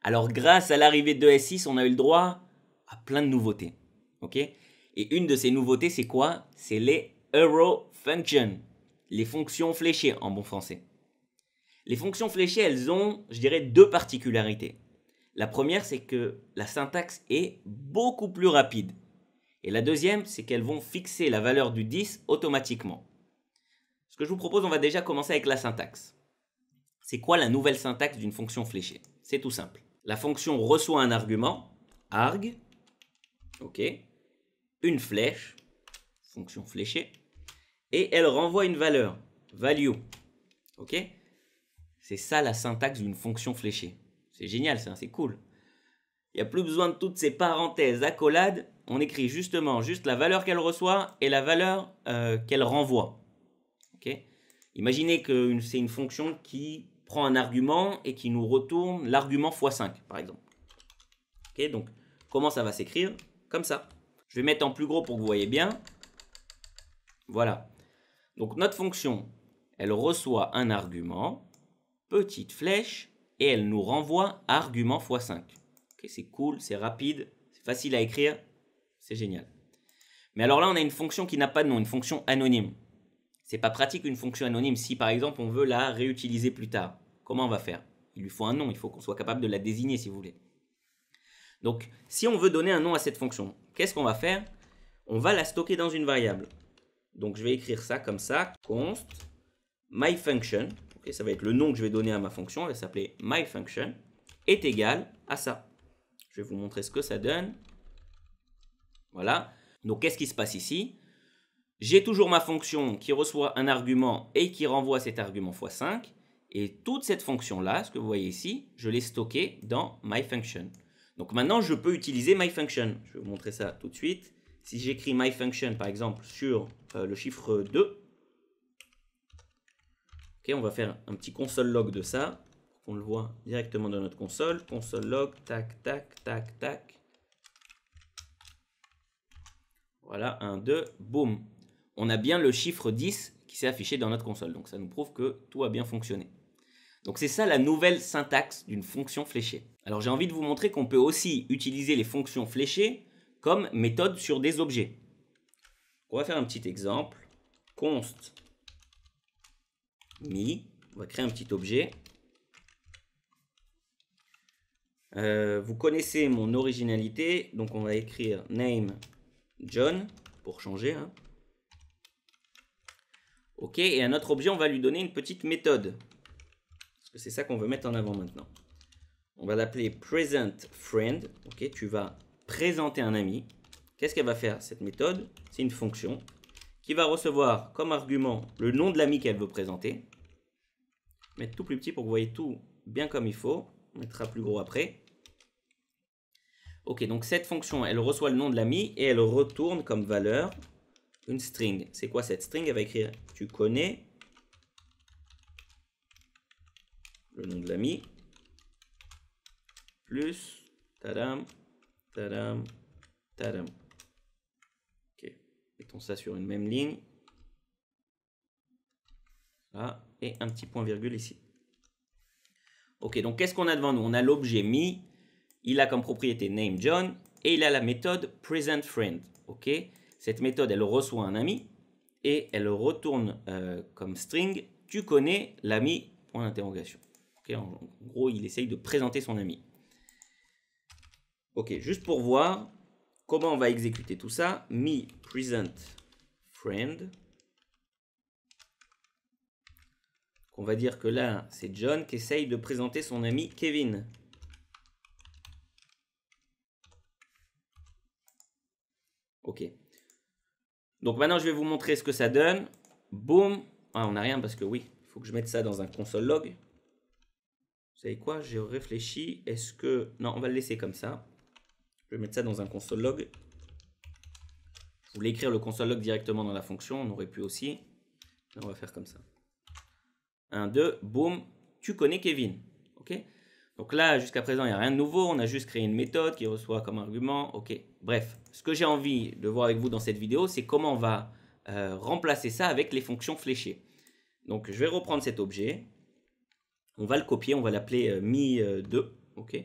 Alors, grâce à l'arrivée de S6, on a eu le droit à plein de nouveautés. Ok? Et une de ces nouveautés, c'est quoi? C'est les arrow functions, les fonctions fléchées en bon français. Les fonctions fléchées, elles ont, je dirais, deux particularités. La première, c'est que la syntaxe est beaucoup plus rapide. Et la deuxième, c'est qu'elles vont fixer la valeur du 10 automatiquement. Ce que je vous propose, on va déjà commencer avec la syntaxe. C'est quoi la nouvelle syntaxe d'une fonction fléchée? C'est tout simple. La fonction reçoit un argument, arg, ok, une flèche, fonction fléchée, et elle renvoie une valeur, value, ok. C'est ça la syntaxe d'une fonction fléchée. C'est génial ça, c'est cool. Il n'y a plus besoin de toutes ces parenthèses, accolades. On écrit justement juste la valeur qu'elle reçoit et la valeur qu'elle renvoie. Okay. Imaginez que c'est une fonction qui prend un argument et qui nous retourne l'argument x5, par exemple. Okay, donc, comment ça va s'écrire? Comme ça. Je vais mettre en plus gros pour que vous voyez bien. Voilà. Donc, notre fonction, elle reçoit un argument, petite flèche, et elle nous renvoie argument x5. Okay, c'est cool, c'est rapide, c'est facile à écrire, c'est génial. Mais alors là, on a une fonction qui n'a pas de nom, une fonction anonyme. C'est pas pratique une fonction anonyme si par exemple on veut la réutiliser plus tard. Comment on va faire? Il lui faut un nom, il faut qu'on soit capable de la désigner si vous voulez. Donc si on veut donner un nom à cette fonction, qu'est-ce qu'on va faire? On va la stocker dans une variable. Donc je vais écrire ça comme ça, const myFunction, okay, ça va être le nom que je vais donner à ma fonction, elle va s'appeler myFunction, est égal à ça. Je vais vous montrer ce que ça donne. Voilà. Donc qu'est-ce qui se passe ici? J'ai toujours ma fonction qui reçoit un argument et qui renvoie cet argument x5. Et toute cette fonction-là, ce que vous voyez ici, je l'ai stockée dans myFunction. Donc maintenant, je peux utiliser myFunction. Je vais vous montrer ça tout de suite. Si j'écris myFunction, par exemple, sur le chiffre 2, okay, on va faire un petit console log de ça, pour qu'on le voit directement dans notre console. Console log, tac, tac, tac, tac. Voilà, 1, 2, boum. On a bien le chiffre 10 qui s'est affiché dans notre console. Donc ça nous prouve que tout a bien fonctionné. Donc c'est ça la nouvelle syntaxe d'une fonction fléchée. Alors j'ai envie de vous montrer qu'on peut aussi utiliser les fonctions fléchées comme méthode sur des objets. On va faire un petit exemple. Const me. On va créer un petit objet. Vous connaissez mon originalité. Donc on va écrire name John pour changer. Hein. Ok, et à notre objet, on va lui donner une petite méthode. Parce que c'est ça qu'on veut mettre en avant maintenant. On va l'appeler presentFriend. Ok, tu vas présenter un ami. Qu'est-ce qu'elle va faire cette méthode? C'est une fonction qui va recevoir comme argument le nom de l'ami qu'elle veut présenter. Mettre tout plus petit pour que vous voyez tout bien comme il faut. On mettra plus gros après. Ok, donc cette fonction, elle reçoit le nom de l'ami et elle retourne comme valeur une string. C'est quoi cette string? Elle va écrire tu connais le nom de l'ami plus tadam, tadam, tadam. Ok, mettons ça sur une même ligne. Là, et un petit point virgule ici. Ok, donc qu'est-ce qu'on a devant nous? On a l'objet me, il a comme propriété name John et il a la méthode presentFriend. Ok, cette méthode, elle reçoit un ami et elle retourne comme string tu connais l'ami, point d'interrogation. Okay, en gros, il essaye de présenter son ami. Ok, juste pour voir comment on va exécuter tout ça, me present friend. On va dire que là, c'est John qui essaye de présenter son ami Kevin. Ok. Donc maintenant, je vais vous montrer ce que ça donne. Boum. Ah, on n'a rien parce que oui, il faut que je mette ça dans un console log. Vous savez quoi? J'ai réfléchi. Est-ce que... Non, on va le laisser comme ça. Je vais mettre ça dans un console log. Vous voulez écrire le console log directement dans la fonction, on aurait pu aussi. Là, on va faire comme ça. 1, 2, boum. Tu connais Kevin. Ok? Donc là, jusqu'à présent, il n'y a rien de nouveau. On a juste créé une méthode qui reçoit comme argument. Ok. Bref, ce que j'ai envie de voir avec vous dans cette vidéo, c'est comment on va remplacer ça avec les fonctions fléchées. Donc, je vais reprendre cet objet. On va le copier. On va l'appeler me2. Ok.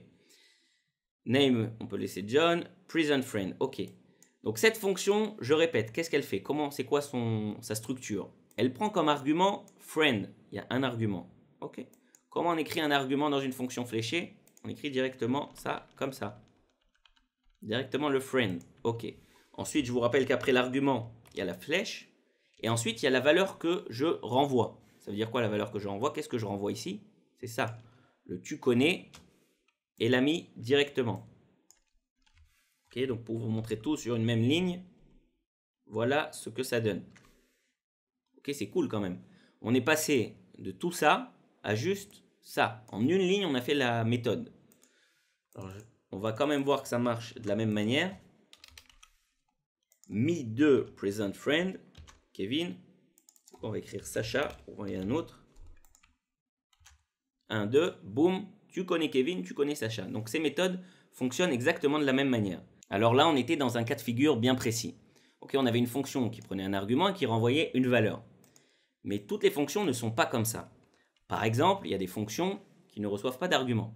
Name, on peut laisser John. Present friend, ok. Donc cette fonction, je répète, qu'est-ce qu'elle fait? C'est quoi sa structure? Elle prend comme argument friend. Il y a un argument. Ok. Comment on écrit un argument dans une fonction fléchée? On écrit directement ça, comme ça. Directement le friend. Ok. Ensuite, je vous rappelle qu'après l'argument, il y a la flèche. Et ensuite, il y a la valeur que je renvoie. Ça veut dire quoi la valeur que je renvoie? Qu'est-ce que je renvoie ici? C'est ça. Le tu connais et l'a mis directement. Ok, donc pour vous montrer tout sur une même ligne, voilà ce que ça donne. Ok, c'est cool quand même. On est passé de tout ça à juste ça. En une ligne, on a fait la méthode. Alors, on va quand même voir que ça marche de la même manière. Me2 present friend, Kevin. On va écrire Sacha pour envoyer un autre. 1, 2, boum, tu connais Kevin, tu connais Sacha. Donc ces méthodes fonctionnent exactement de la même manière. Alors là, on était dans un cas de figure bien précis. Ok, on avait une fonction qui prenait un argument et qui renvoyait une valeur. Mais toutes les fonctions ne sont pas comme ça. Par exemple, il y a des fonctions qui ne reçoivent pas d'argument.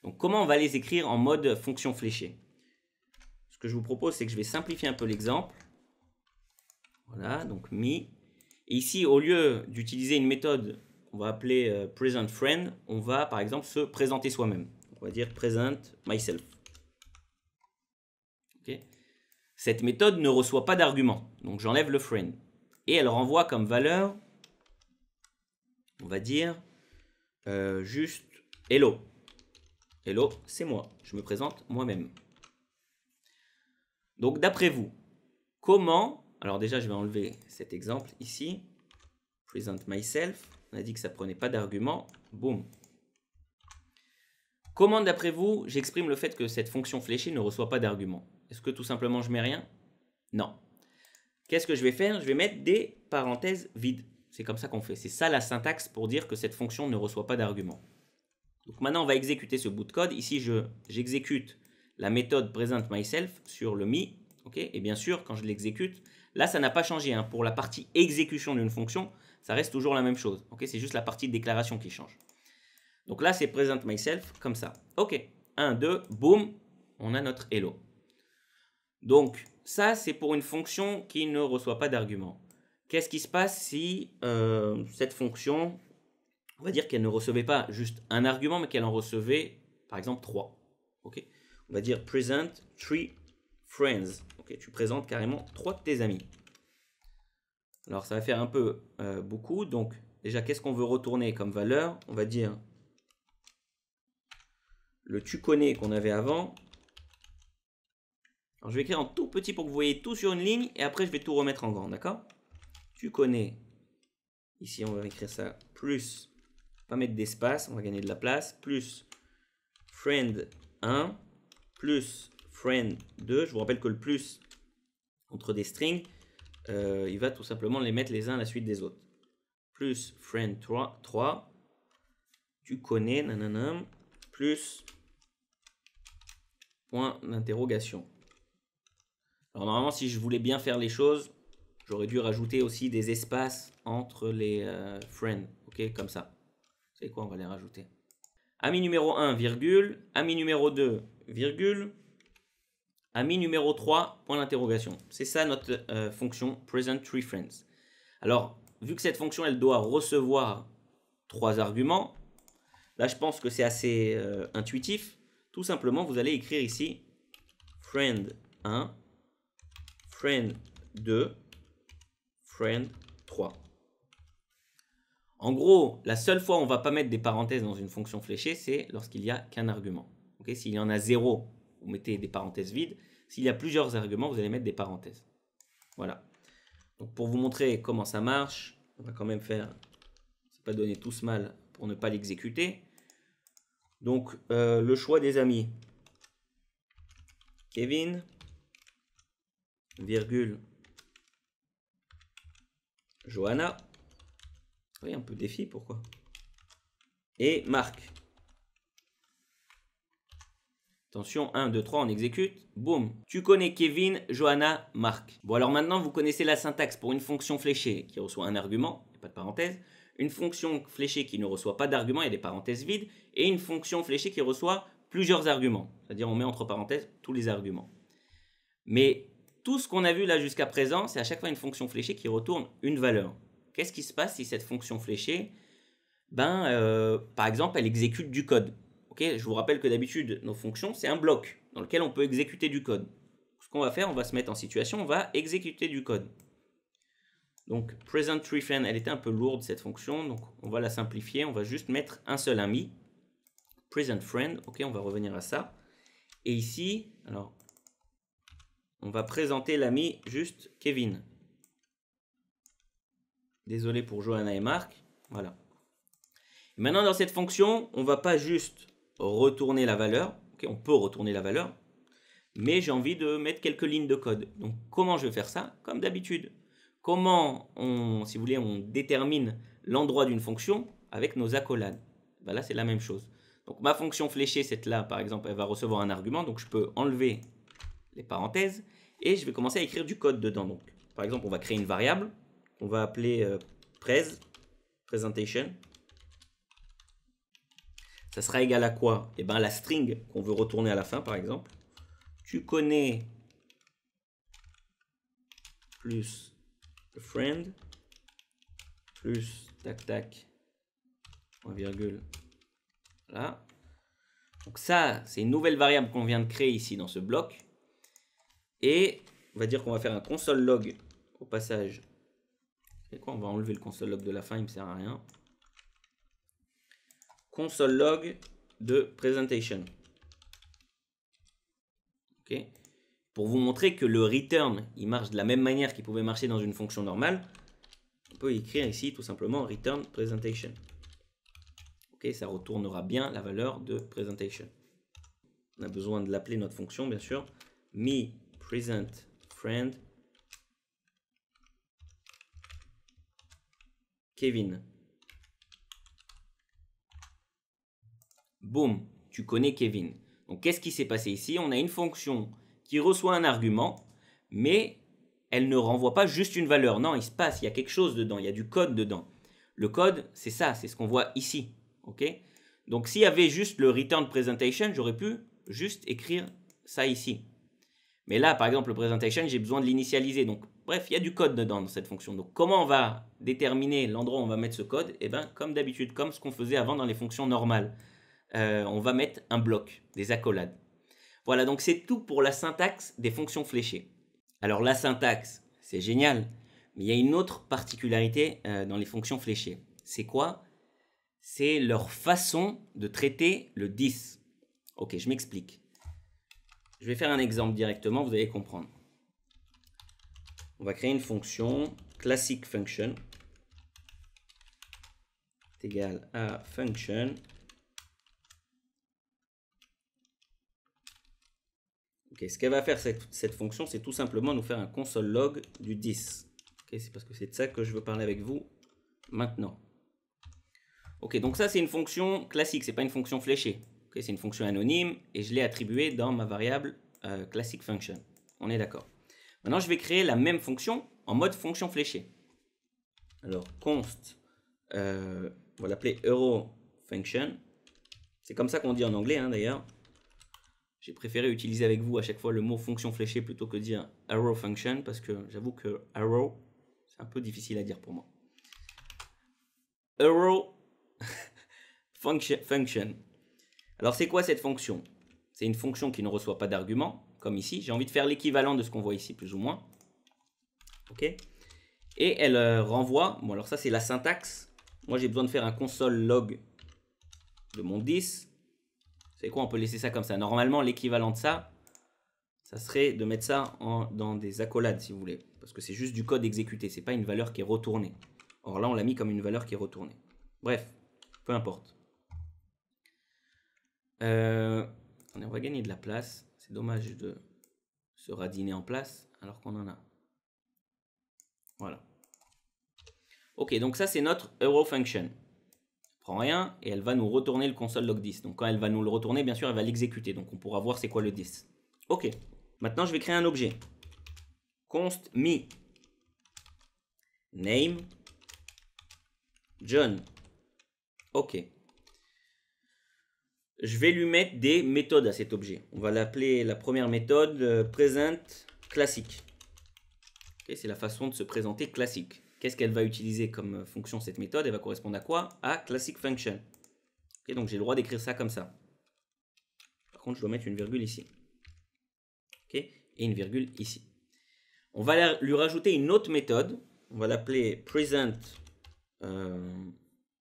Donc comment on va les écrire en mode fonction fléchée? Ce que je vous propose, c'est que je vais simplifier un peu l'exemple. Voilà, donc me. Et ici, au lieu d'utiliser une méthode qu'on va appeler present friend, on va par exemple se présenter soi-même. On va dire present myself. Okay. Cette méthode ne reçoit pas d'argument, donc j'enlève le friend. Et elle renvoie comme valeur, on va dire, juste hello. Hello, c'est moi, je me présente moi-même. Donc d'après vous, comment, alors déjà je vais enlever cet exemple ici, present myself, on a dit que ça ne prenait pas d'argument, boum. Comment d'après vous, j'exprime le fait que cette fonction fléchée ne reçoit pas d'argument? Est-ce que tout simplement je mets rien? Non. Qu'est-ce que je vais faire? Je vais mettre des parenthèses vides. C'est comme ça qu'on fait. C'est ça la syntaxe pour dire que cette fonction ne reçoit pas d'argument. Donc maintenant, on va exécuter ce bout de code. Ici, j'exécute la méthode present myself sur le me. Okay, et bien sûr, quand je l'exécute, là, ça n'a pas changé. Hein. Pour la partie exécution d'une fonction, ça reste toujours la même chose. Okay, c'est juste la partie déclaration qui change. Donc là, c'est present myself comme ça. Ok, 1, 2, boum, on a notre hello. Donc, ça, c'est pour une fonction qui ne reçoit pas d'argument. Qu'est-ce qui se passe si cette fonction, on va dire qu'elle ne recevait pas juste un argument, mais qu'elle en recevait, par exemple, 3. Okay, on va dire present 3 friends. Okay, tu présentes carrément 3 de tes amis. Alors, ça va faire un peu beaucoup. Donc, déjà, qu'est-ce qu'on veut retourner comme valeur? On va dire le tu connais qu'on avait avant. Alors, je vais écrire en tout petit pour que vous voyez tout sur une ligne et après, je vais tout remettre en grand, d'accord? Tu connais. Ici, on va écrire ça plus, pas mettre d'espace, on va gagner de la place, plus friend 1, plus friend 2. Je vous rappelle que le plus entre des strings, il va tout simplement les mettre les uns à la suite des autres. Plus friend 3, tu connais, nanana, plus point d'interrogation. Alors normalement, si je voulais bien faire les choses, j'aurais dû rajouter aussi des espaces entre les friends, ok, comme ça. Vous savez quoi, on va les rajouter. Ami numéro 1, virgule, ami numéro 2, virgule, ami numéro 3, point d'interrogation. C'est ça notre fonction present 3 friends. Alors, vu que cette fonction, elle doit recevoir 3 arguments, là, je pense que c'est assez intuitif. Tout simplement, vous allez écrire ici friend 1, friend 2, friend 3. En gros, la seule fois où on ne va pas mettre des parenthèses dans une fonction fléchée, c'est lorsqu'il n'y a qu'un argument. Okay, s'il y en a 0, vous mettez des parenthèses vides. S'il y a plusieurs arguments, vous allez mettre des parenthèses. Voilà. Donc pour vous montrer comment ça marche, on va quand même faire, c'est pas donner tout ce mal pour ne pas l'exécuter. Donc le choix des amis. Kevin, virgule, Johanna. Oui, un peu défi, pourquoi? Et Marc. Attention, 1, 2, 3, on exécute. Boum. Tu connais Kevin, Johanna, Marc. Bon, alors maintenant, vous connaissez la syntaxe pour une fonction fléchée qui reçoit un argument, il n'y a pas de parenthèse. Une fonction fléchée qui ne reçoit pas d'argument, il y a des parenthèses vides. Et une fonction fléchée qui reçoit plusieurs arguments. C'est-à-dire on met entre parenthèses tous les arguments. Mais tout ce qu'on a vu là jusqu'à présent, c'est à chaque fois une fonction fléchée qui retourne une valeur. Qu'est-ce qui se passe si cette fonction fléchée, par exemple, elle exécute du code? Okay, je vous rappelle que d'habitude, nos fonctions, c'est un bloc dans lequel on peut exécuter du code. Ce qu'on va faire, on va se mettre en situation, on va exécuter du code. Donc, present3friend, elle était un peu lourde cette fonction, donc on va la simplifier, on va juste mettre un seul ami. Present_friend, ok, on va revenir à ça. Et ici, alors, on va présenter l'ami juste Kevin. Désolé pour Johanna et Marc, voilà. Et maintenant, dans cette fonction, on ne va pas juste retourner la valeur, okay, on peut retourner la valeur, mais j'ai envie de mettre quelques lignes de code. Donc, comment je vais faire ça? Comme d'habitude. Comment, si vous voulez, on détermine l'endroit d'une fonction avec nos accolades? Ben là, c'est la même chose. Donc, ma fonction fléchée, cette là, par exemple, elle va recevoir un argument. Donc, je peux enlever les parenthèses et je vais commencer à écrire du code dedans. Donc, par exemple, on va créer une variable qu'on va appeler presentation. Ça sera égal à quoi? Eh bien, la string qu'on veut retourner à la fin, par exemple. Tu connais plus le friend plus tac tac point virgule. Voilà. Donc ça, c'est une nouvelle variable qu'on vient de créer ici dans ce bloc. Et on va dire qu'on va faire un console log au passage. C'est quoi? On va enlever le console log de la fin, il ne me sert à rien. Console log de presentation. Ok. Pour vous montrer que le return, il marche de la même manière qu'il pouvait marcher dans une fonction normale, on peut écrire ici tout simplement return presentation. Ok, ça retournera bien la valeur de presentation. On a besoin de l'appeler notre fonction, bien sûr. Me present friend Kevin. Boum, tu connais Kevin. Donc, qu'est-ce qui s'est passé ici? On a une fonction qui reçoit un argument, mais elle ne renvoie pas juste une valeur. Non, il se passe, il y a quelque chose dedans, il y a du code dedans. Le code, c'est ça, c'est ce qu'on voit ici. Okay? Donc, s'il y avait juste le return presentation, j'aurais pu juste écrire ça ici. Mais là, par exemple, le presentation, j'ai besoin de l'initialiser. Donc, bref, il y a du code dedans dans cette fonction. Donc, comment on va déterminer l'endroit où on va mettre ce code? Eh bien, comme d'habitude, comme ce qu'on faisait avant dans les fonctions normales. On va mettre un bloc, des accolades. Voilà, donc c'est tout pour la syntaxe des fonctions fléchées. Alors la syntaxe, c'est génial, mais il y a une autre particularité dans les fonctions fléchées. C'est quoi? C'est leur façon de traiter le this. Ok, je m'explique. Je vais faire un exemple directement, vous allez comprendre. On va créer une fonction classic function est égal à function. Okay, ce qu'elle va faire, cette fonction, c'est tout simplement nous faire un console log du 10. Okay, c'est parce que c'est de ça que je veux parler avec vous maintenant. Ok, donc ça, c'est une fonction classique, ce n'est pas une fonction fléchée. Okay, c'est une fonction anonyme et je l'ai attribuée dans ma variable classic function. On est d'accord. Maintenant, je vais créer la même fonction en mode fonction fléchée. Alors, const, on va l'appeler EuroFunction. C'est comme ça qu'on dit en anglais, hein, d'ailleurs. J'ai préféré utiliser avec vous à chaque fois le mot fonction fléchée plutôt que dire arrow function parce que j'avoue que arrow, c'est un peu difficile à dire pour moi. Arrow function. Alors c'est quoi cette fonction? C'est une fonction qui ne reçoit pas d'argument, comme ici. J'ai envie de faire l'équivalent de ce qu'on voit ici, plus ou moins. Ok. Et elle renvoie, bon alors ça c'est la syntaxe. Moi j'ai besoin de faire un console log de mon 10. C'est quoi? On peut laisser ça comme ça. Normalement, l'équivalent de ça, ça serait de mettre ça dans des accolades, si vous voulez. Parce que c'est juste du code exécuté. Ce n'est pas une valeur qui est retournée. Or là, on l'a mis comme une valeur qui est retournée. Bref, peu importe. On va gagner de la place. C'est dommage de se radiner en place alors qu'on en a. Voilà. Ok, donc ça, c'est notre EuroFunction. Prend rien et elle va nous retourner le console log 10. Donc quand elle va nous le retourner, bien sûr, elle va l'exécuter. Donc on pourra voir c'est quoi le 10. Ok, maintenant je vais créer un objet. Const me name John. Ok. je vais lui mettre des méthodes à cet objet. On va l'appeler la première méthode present classique. Okay, c'est la façon de se présenter classique. Qu'est-ce qu'elle va utiliser comme fonction cette méthode? Elle va correspondre à quoi? À classic function. Okay, donc j'ai le droit d'écrire ça comme ça. Par contre, je dois mettre une virgule ici. Okay, et une virgule ici. On va lui rajouter une autre méthode. On va l'appeler present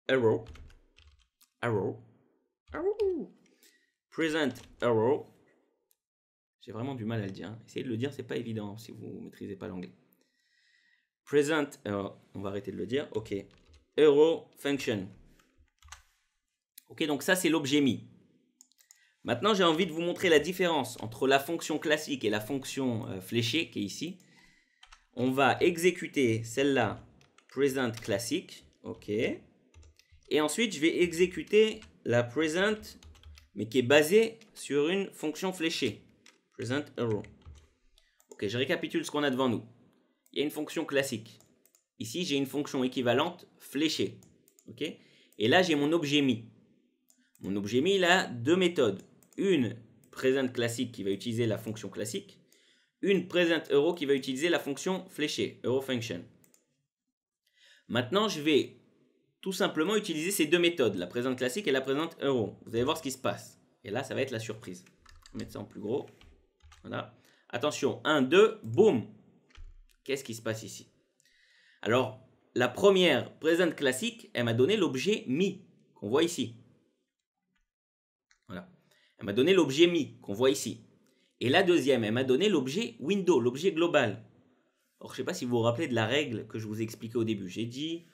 arrow. Present arrow. J'ai vraiment du mal à le dire. Essayez de le dire, c'est pas évident si vous ne maîtrisez pas l'anglais. Present, on va arrêter de le dire. Ok. Arrow function. Ok, donc ça c'est l'objet me. Maintenant, j'ai envie de vous montrer la différence entre la fonction classique et la fonction fléchée qui est ici. On va exécuter celle-là, present classique. Ok. Et ensuite, je vais exécuter la present, mais qui est basée sur une fonction fléchée. Present arrow. Ok, je récapitule ce qu'on a devant nous. Il y a une fonction classique. Ici, j'ai une fonction équivalente fléchée. Ok. Et là, j'ai mon objet me. Mon objet me, il a deux méthodes. Une present classique qui va utiliser la fonction classique. Une present arrow qui va utiliser la fonction fléchée, arrow function. Maintenant, je vais tout simplement utiliser ces deux méthodes, la present classique et la present arrow. Vous allez voir ce qui se passe. Et là, ça va être la surprise. Je vais mettre ça en plus gros. Voilà. Attention, 1, 2, boum. Qu'est-ce qui se passe ici? Alors, la première present classique, elle m'a donné l'objet me, qu'on voit ici. Voilà. Elle m'a donné l'objet me, qu'on voit ici. Et la deuxième, elle m'a donné l'objet window, l'objet global. Alors, je ne sais pas si vous vous rappelez de la règle que je vous ai expliquée au début. J'ai dit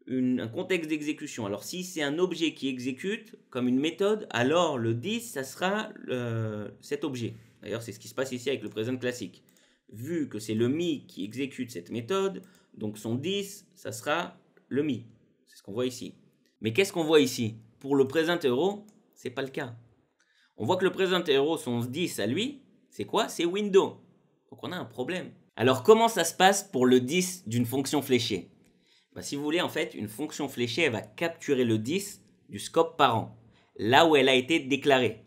un contexte d'exécution. Alors, si c'est un objet qui exécute comme une méthode, alors le 10, ça sera cet objet. D'ailleurs, c'est ce qui se passe ici avec le present classique. Vu que c'est le me qui exécute cette méthode, donc son 10, ça sera le me. C'est ce qu'on voit ici. Mais qu'est-ce qu'on voit ici? Pour le present arrow, ce n'est pas le cas. On voit que le present arrow, son 10 à lui, c'est quoi? C'est window. Donc on a un problème. Alors comment ça se passe pour le 10 d'une fonction fléchée? Si vous voulez, en fait, une fonction fléchée, elle va capturer le 10 du scope parent, là où elle a été déclarée.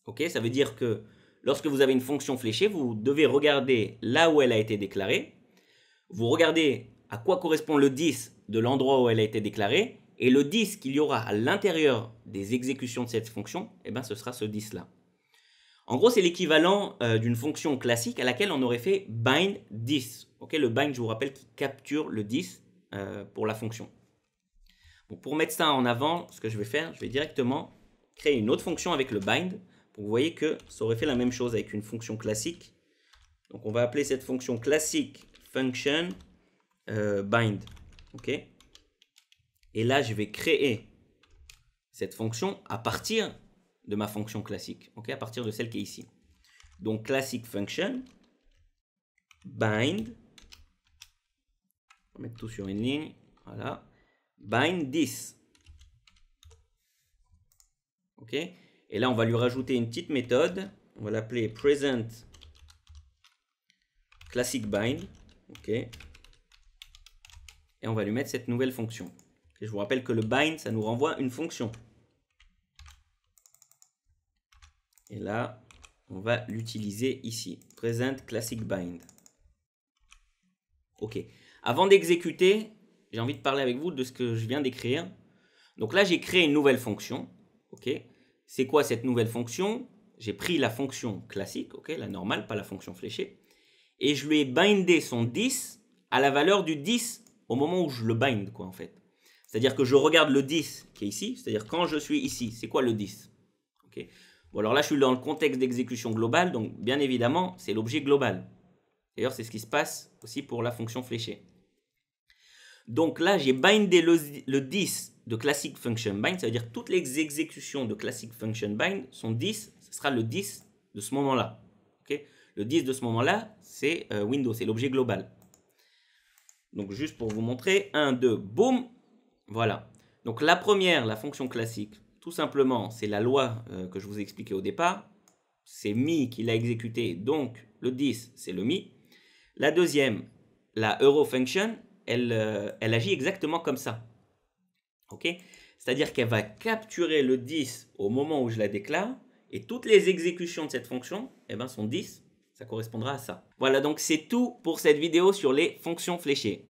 Ok, ça veut dire que lorsque vous avez une fonction fléchée, vous devez regarder là où elle a été déclarée. Vous regardez à quoi correspond le 10 de l'endroit où elle a été déclarée. Et le 10 qu'il y aura à l'intérieur des exécutions de cette fonction, eh ben, ce sera ce 10-là. En gros, c'est l'équivalent d'une fonction classique à laquelle on aurait fait bind 10. Okay, le bind, je vous rappelle, qui capture le 10 pour la fonction. Donc, pour mettre ça en avant, ce que je vais faire, je vais directement créer une autre fonction avec le bind. Vous voyez que ça aurait fait la même chose avec une fonction classique. Donc, on va appeler cette fonction classique function bind. Ok. Et là, je vais créer cette fonction à partir de ma fonction classique. Ok, à partir de celle qui est ici. Donc, classic function bind. On va mettre tout sur une ligne. Voilà. Bind 10. Ok. Et là, on va lui rajouter une petite méthode. On va l'appeler present classic bind. Ok. Et on va lui mettre cette nouvelle fonction. Et je vous rappelle que le bind, ça nous renvoie une fonction. Et là, on va l'utiliser ici. Present classic bind. Ok. Avant d'exécuter, j'ai envie de parler avec vous de ce que je viens d'écrire. Donc là, j'ai créé une nouvelle fonction. Ok. C'est quoi cette nouvelle fonction? J'ai pris la fonction classique, ok, la normale, pas la fonction fléchée. Et je lui ai bindé son 10 à la valeur du 10 au moment où je le bind, quoi, en fait. C'est-à-dire que je regarde le 10 qui est ici, c'est-à-dire quand je suis ici, c'est quoi le 10? Okay. Bon, alors là, je suis dans le contexte d'exécution globale, donc bien évidemment, c'est l'objet global. D'ailleurs, c'est ce qui se passe aussi pour la fonction fléchée. Donc là, j'ai bindé le 10 de classic function bind, ça veut dire que toutes les exécutions de classic function bind sont 10, ce sera le 10 de ce moment-là. Okay. Le 10 de ce moment-là, c'est Windows, c'est l'objet global. Donc juste pour vous montrer, 1, 2, boum. Voilà. Donc la première, la fonction classique, tout simplement, c'est la loi que je vous ai expliquée au départ. C'est me qui l'a exécuté, donc le 10, c'est le me. La deuxième, la arrow function, elle agit exactement comme ça. Ok. C'est-à-dire qu'elle va capturer le 10 au moment où je la déclare et toutes les exécutions de cette fonction sont 10. Ça correspondra à ça. Voilà, donc c'est tout pour cette vidéo sur les fonctions fléchées.